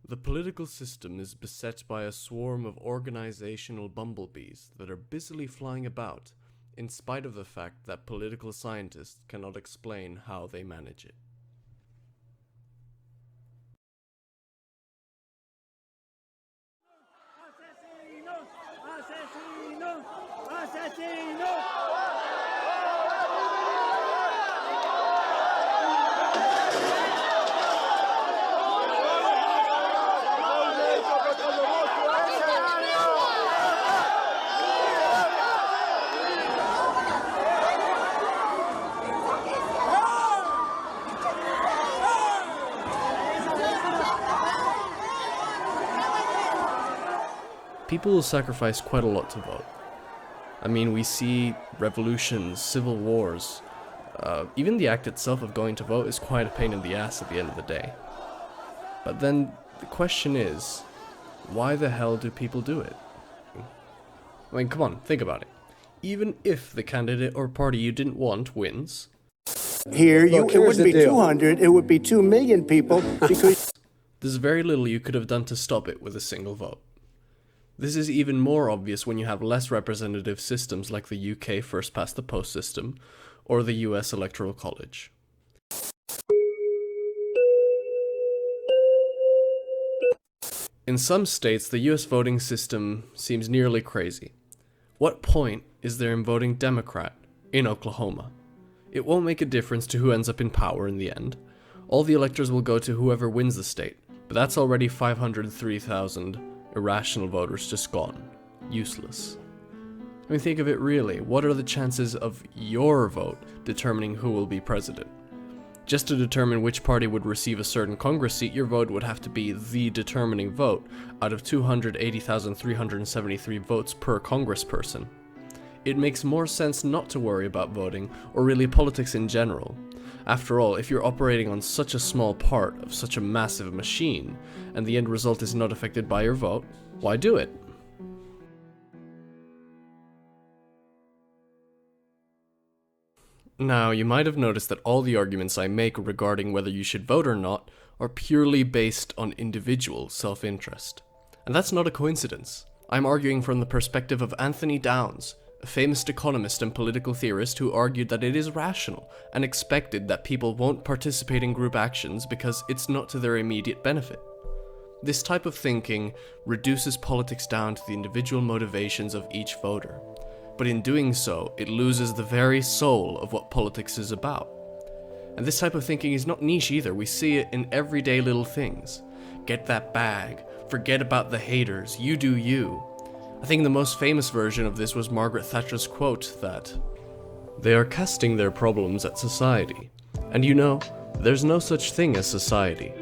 The political system is beset by a swarm of organizational bumblebees that are busily flying about, in spite of the fact that political scientists cannot explain how they manage it. People will sacrifice quite a lot to vote. I mean, we see revolutions, civil wars. Even the act itself of going to vote is quite a pain in the ass at the end of the day. But then the question is, why the hell do people do it? I mean, come on, think about it. Even if the candidate or party you didn't want wins, Here, it wouldn't be 200, it would be 2 million people because there's very little you could have done to stop it with a single vote. This is even more obvious when you have less representative systems like the UK first past the post system or the US Electoral College. In some states, the US voting system seems nearly crazy. What point is there in voting Democrat in Oklahoma? It won't make a difference to who ends up in power in the end. All the electors will go to whoever wins the state, but that's already 503,000 irrational voters just gone. Useless. I mean, think of it really. What are the chances of your vote determining who will be president? Just to determine which party would receive a certain Congress seat, your vote would have to be the determining vote out of 280,373 votes per congressperson. It makes more sense not to worry about voting, or really politics in general. After all, if you're operating on such a small part of such a massive machine, and the end result is not affected by your vote, why do it? Now, you might have noticed that all the arguments I make regarding whether you should vote or not are purely based on individual self-interest. And that's not a coincidence. I'm arguing from the perspective of Anthony Downs, a famous economist and political theorist who argued that it is rational and expected that people won't participate in group actions because it's not to their immediate benefit. This type of thinking reduces politics down to the individual motivations of each voter. But in doing so, it loses the very soul of what politics is about. And this type of thinking is not niche either. We see it in everyday little things. Get that bag. Forget about the haters. You do you. I think the most famous version of this was Margaret Thatcher's quote that, "They are casting their problems at society. And you know, there's no such thing as society.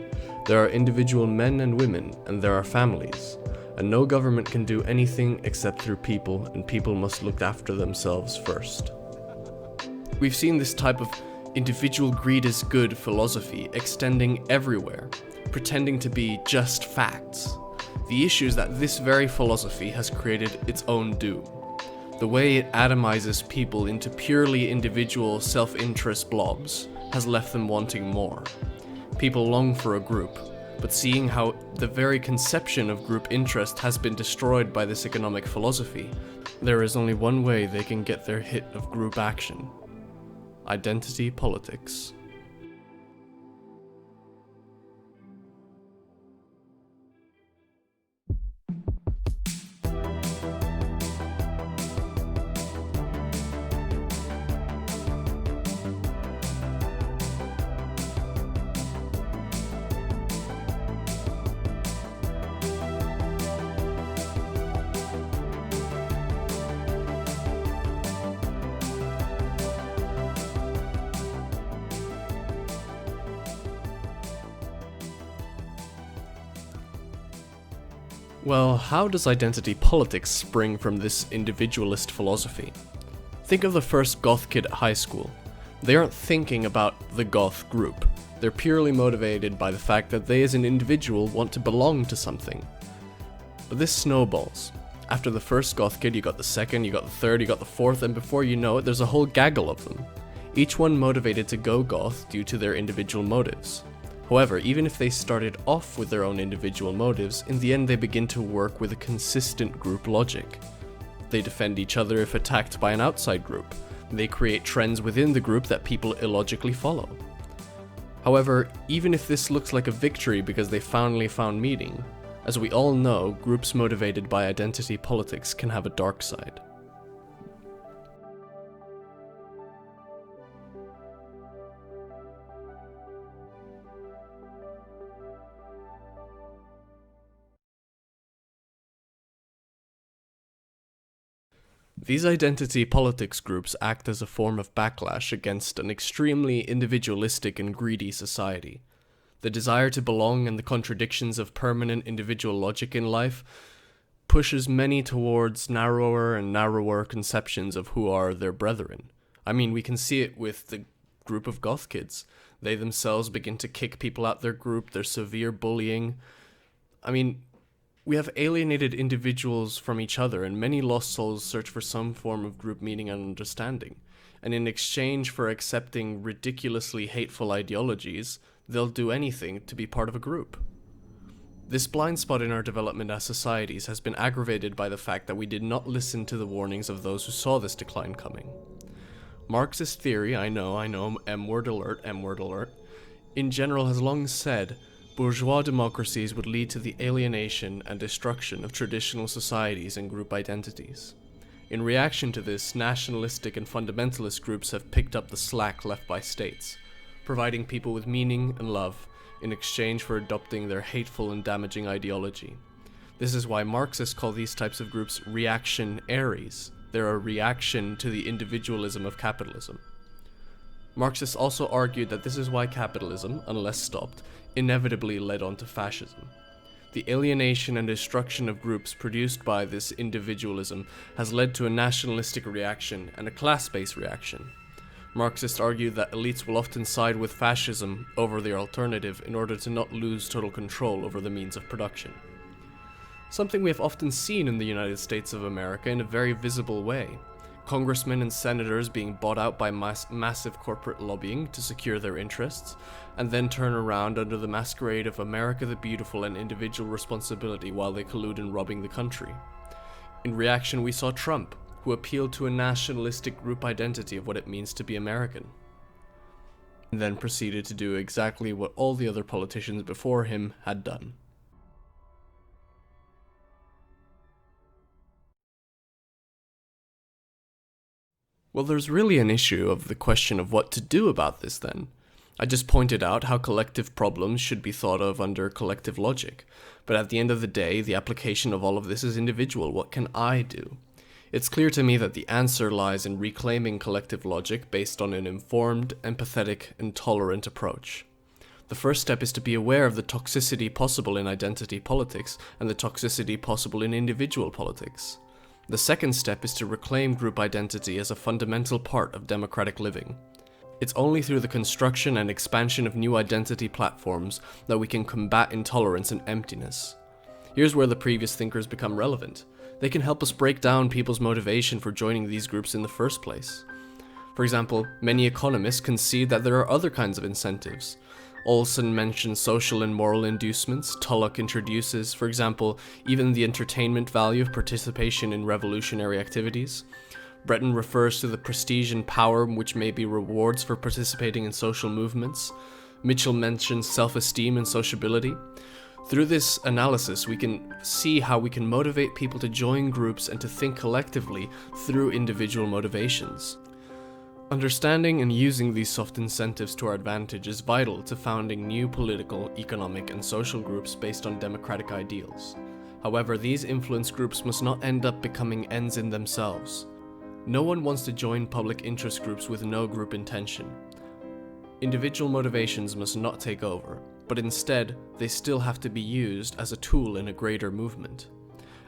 There are individual men and women, and there are families. And no government can do anything except through people, and people must look after themselves first." We've seen this type of individual greed is good philosophy extending everywhere, pretending to be just facts. The issue is that this very philosophy has created its own doom. The way it atomizes people into purely individual self-interest blobs has left them wanting more. People long for a group, but seeing how the very conception of group interest has been destroyed by this economic philosophy, there is only one way they can get their hit of group action: identity politics. Well, how does identity politics spring from this individualist philosophy? Think of the first goth kid at high school. They aren't thinking about the goth group. They're purely motivated by the fact that they as an individual want to belong to something. But this snowballs. After the first goth kid, you got the second, you got the third, you got the fourth, and before you know it, there's a whole gaggle of them. Each one motivated to go goth due to their individual motives. However, even if they started off with their own individual motives, in the end they begin to work with a consistent group logic. They defend each other if attacked by an outside group. They create trends within the group that people illogically follow. However, even if this looks like a victory because they finally found meaning, as we all know, groups motivated by identity politics can have a dark side. These identity politics groups act as a form of backlash against an extremely individualistic and greedy society. The desire to belong and the contradictions of permanent individual logic in life pushes many towards narrower and narrower conceptions of who are their brethren. I mean, we can see it with the group of goth kids. They themselves begin to kick people out their group, there's severe bullying. I mean, we have alienated individuals from each other, and many lost souls search for some form of group meaning and understanding. And in exchange for accepting ridiculously hateful ideologies, they'll do anything to be part of a group. This blind spot in our development as societies has been aggravated by the fact that we did not listen to the warnings of those who saw this decline coming. Marxist theory, I know, M-word alert, in general has long said bourgeois democracies would lead to the alienation and destruction of traditional societies and group identities. In reaction to this, nationalistic and fundamentalist groups have picked up the slack left by states, providing people with meaning and love in exchange for adopting their hateful and damaging ideology. This is why Marxists call these types of groups reactionaries. They're a reaction to the individualism of capitalism. Marxists also argued that this is why capitalism, unless stopped, inevitably led on to fascism. The alienation and destruction of groups produced by this individualism has led to a nationalistic reaction and a class-based reaction. Marxists argue that elites will often side with fascism over the alternative in order to not lose total control over the means of production. Something we have often seen in the United States of America in a very visible way. Congressmen and senators being bought out by massive corporate lobbying to secure their interests, and then turn around under the masquerade of America the Beautiful and individual responsibility while they collude in robbing the country. In reaction, we saw Trump, who appealed to a nationalistic group identity of what it means to be American, and then proceeded to do exactly what all the other politicians before him had done. Well, there's really an issue of the question of what to do about this then. I just pointed out how collective problems should be thought of under collective logic, but at the end of the day, the application of all of this is individual. What can I do? It's clear to me that the answer lies in reclaiming collective logic based on an informed, empathetic, and tolerant approach. The first step is to be aware of the toxicity possible in identity politics and the toxicity possible in individual politics. The second step is to reclaim group identity as a fundamental part of democratic living. It's only through the construction and expansion of new identity platforms that we can combat intolerance and emptiness. Here's where the previous thinkers become relevant. They can help us break down people's motivation for joining these groups in the first place. For example, many economists concede that there are other kinds of incentives. Olson mentions social and moral inducements. Tullock introduces, for example, even the entertainment value of participation in revolutionary activities. Breton refers to the prestige and power which may be rewards for participating in social movements. Mitchell mentions self-esteem and sociability. Through this analysis, we can see how we can motivate people to join groups and to think collectively through individual motivations. Understanding and using these soft incentives to our advantage is vital to founding new political, economic, and social groups based on democratic ideals. However, these influence groups must not end up becoming ends in themselves. No one wants to join public interest groups with no group intention. Individual motivations must not take over, but instead, they still have to be used as a tool in a greater movement.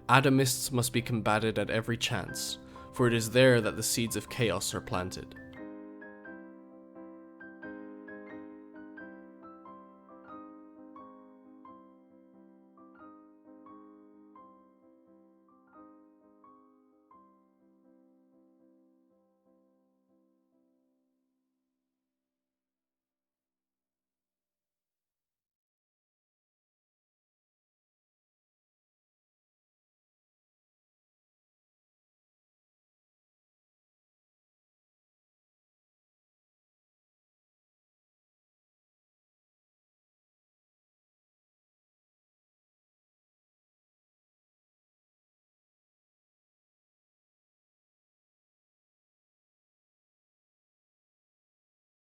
Atomists must be combated at every chance, for it is there that the seeds of chaos are planted.